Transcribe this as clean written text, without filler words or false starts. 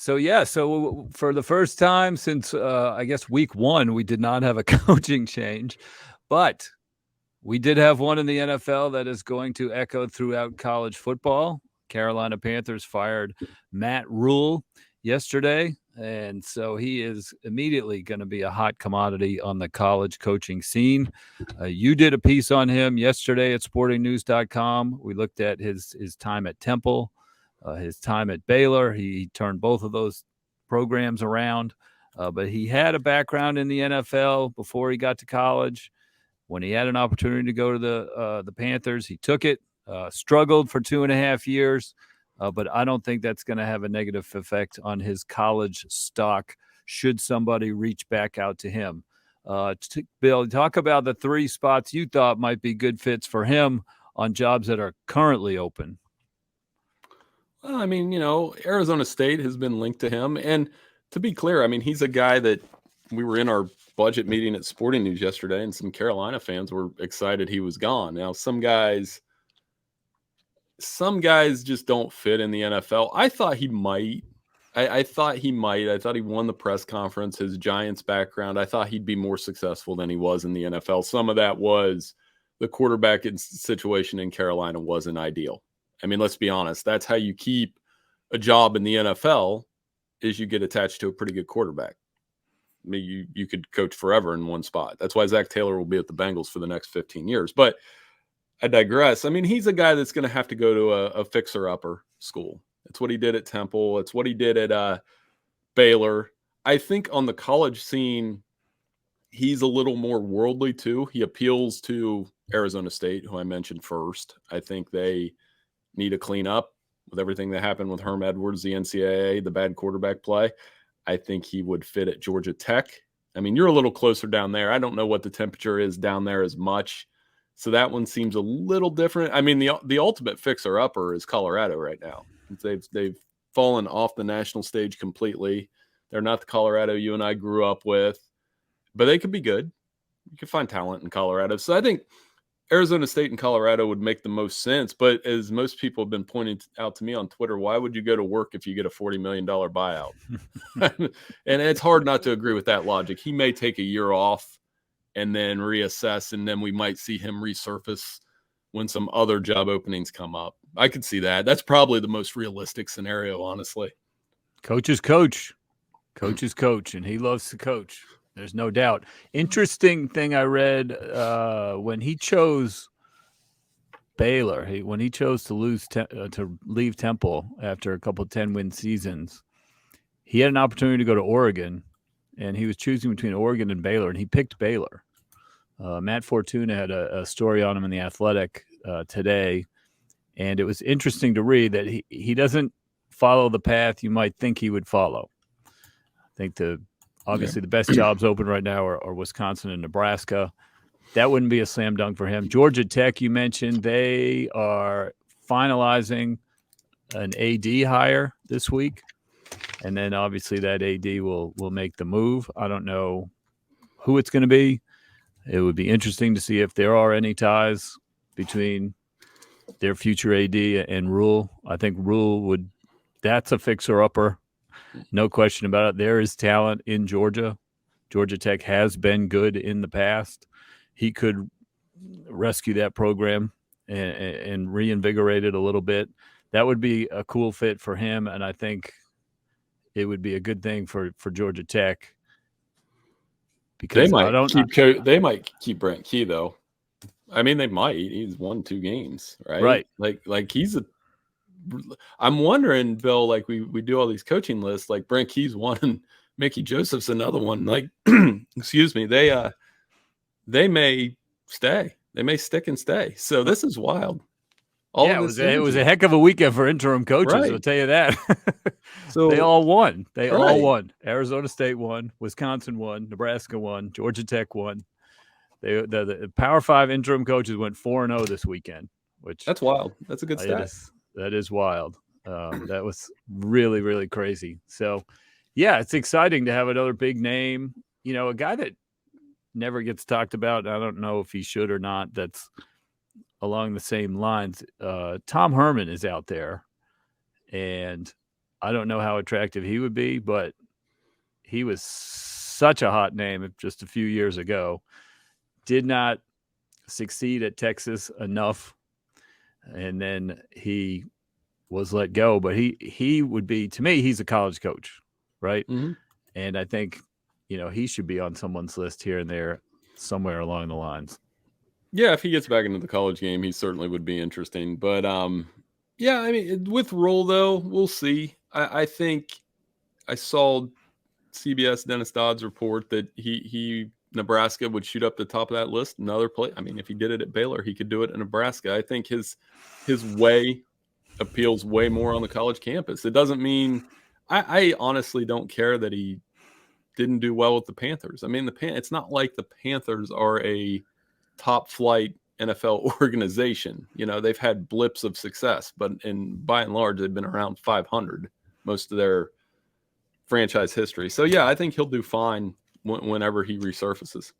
So for the first time since I guess week 1, we did not have a coaching change, but we did have one in the NFL that is going to echo throughout college football. Carolina Panthers fired Matt Rhule yesterday, and so he is immediately going to be a hot commodity on the college coaching scene. You did a piece on him yesterday at sportingnews.com. We looked at his time at Temple, his time at Baylor. He turned both of those programs around, but he had a background in the NFL before he got to college. When he had an opportunity to go to the Panthers, he took it. Struggled for 2.5 years, but I don't think that's going to have a negative effect on his college stock should somebody reach back out to him. Bill, talk about the 3 spots you thought might be good fits for him on jobs that are currently open. Well, I mean, Arizona State has been linked to him. And to be clear, I mean, he's a guy that we were in our budget meeting at Sporting News yesterday, and some Carolina fans were excited he was gone. Now, some guys just don't fit in the NFL. I thought he might. I thought he might. I thought he won the press conference, his Giants background. I thought he'd be more successful than he was in the NFL. Some of that was the quarterback situation in Carolina wasn't ideal. I mean, let's be honest. That's how you keep a job in the NFL is you get attached to a pretty good quarterback. I mean, you could coach forever in one spot. That's why Zach Taylor will be at the Bengals for the next 15 years. But I digress. I mean, he's a guy that's going to have to go to a fixer-upper school. It's what he did at Temple. It's what he did at Baylor. I think on the college scene, he's a little more worldly too. He appeals to Arizona State, who I mentioned first. I think they need to clean up with everything that happened with Herm Edwards, the NCAA, the bad quarterback play. I think he would fit at Georgia Tech. I mean, you're a little closer down there. I don't know what the temperature is down there as much. So that one seems a little different. I mean, the ultimate fixer-upper is Colorado right now. They've fallen off the national stage completely. They're not the Colorado you and I grew up with, but they could be good. You could find talent in Colorado. So I think Arizona State and Colorado would make the most sense. But as most people have been pointing out to me on Twitter, why would you go to work if you get a $40 million buyout? And it's hard not to agree with that logic. He may take a year off and then reassess, and then we might see him resurface when some other job openings come up. I could see that. That's probably the most realistic scenario, honestly. Coach is coach. Coach is coach, and he loves to coach. There's no doubt. Interesting thing I read when he chose Baylor, when he chose to leave Temple after a couple of 10-win seasons, he had an opportunity to go to Oregon, and he was choosing between Oregon and Baylor, and he picked Baylor. Matt Fortuna had a story on him in The Athletic today, and it was interesting to read that he doesn't follow the path you might think he would follow. I think obviously the best jobs open right now are Wisconsin and Nebraska. That wouldn't be a slam dunk for him. Georgia Tech, you mentioned, they are finalizing an AD hire this week. And then obviously that AD will make the move. I don't know who it's going to be. It would be interesting to see if there are any ties between their future AD and Rhule. I think Rhule that's a fixer-upper. No question about it. There is talent in Georgia. Georgia Tech has been good in the past. He could rescue that program and reinvigorate it a little bit. That would be a cool fit for him, and I think it would be a good thing for Georgia Tech. Because they might keep Brent Key, though. I mean, they might. He's won 2 games, right? Right. Like I'm wondering, Bill, like we do all these coaching lists, like Brent Key's one and Mickey Joseph's another one. Like, excuse me, they may stay. They may stick and stay. So this is wild. It was a heck of a weekend for interim coaches, right. I'll tell you that. So they all won. All won. Arizona State won. Wisconsin won. Nebraska won. Georgia Tech won. The Power 5 interim coaches went 4-0 this weekend, which that's wild. That's a good stat. That is wild. That was really, really crazy. So, yeah, it's exciting to have another big name. You know, a guy that never gets talked about. I don't know if he should or not. That's along the same lines. Tom Herman is out there, and I don't know how attractive he would be, but he was such a hot name just a few years ago. Did not succeed at Texas enough, and then he was let go. But he would be, to me, he's a college coach, right? Mm-hmm. And I think, he should be on someone's list here and there somewhere along the lines. Yeah, if he gets back into the college game, he certainly would be interesting. But yeah, I mean, with Rhule though, we'll see. I think I saw CBS Dennis Dodd's report that he Nebraska would shoot up the top of that list. Another play. I mean, if he did it at Baylor, he could do it in Nebraska. I think his way appeals way more on the college campus. It doesn't mean I honestly don't care that he didn't do well with the Panthers. I mean, it's not like the Panthers are a top flight NFL organization. They've had blips of success, but by and large, they've been around 500 most of their franchise history. So yeah, I think he'll do fine whenever he resurfaces.